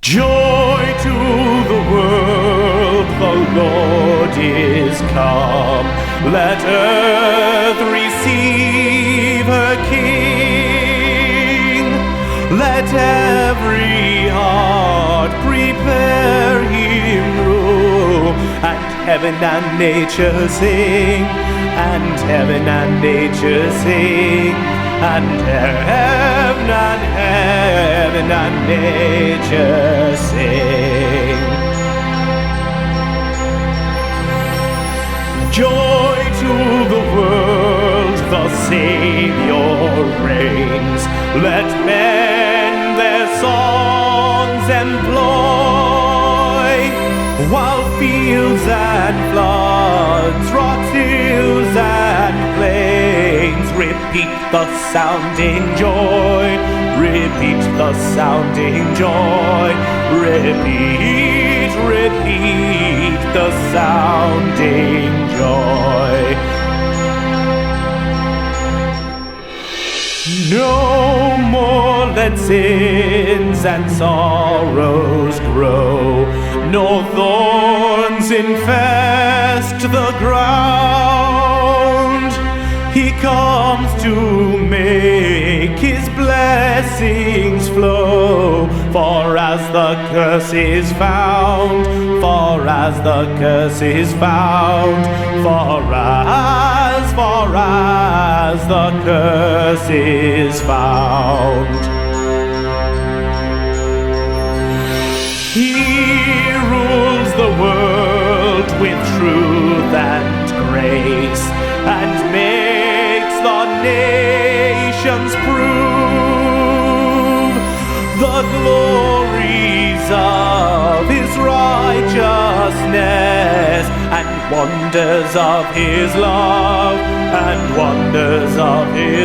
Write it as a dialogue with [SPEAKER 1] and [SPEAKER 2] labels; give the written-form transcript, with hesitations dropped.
[SPEAKER 1] Joy to the world, the Lord is come. Let earth receive her King. Let every heart prepare him room. And heaven and nature sing, and heaven and nature sing, and heaven and nature sing. Joy to the world, the Savior reigns. Let men their songs employ, while fields and floods, rocks, hills and plains repeat the sounding joy, repeat the sounding joy, repeat, repeat the sounding joy. No more let sins and sorrows grow, nor thorns infest the ground. He comes to make his blessings flow, for as the curse is found, for as the curse is found, for as the curse is found. He rules the world with truth and grace, and makes the nations prove the glories of his righteousness, and wonders of his love, and wonders of his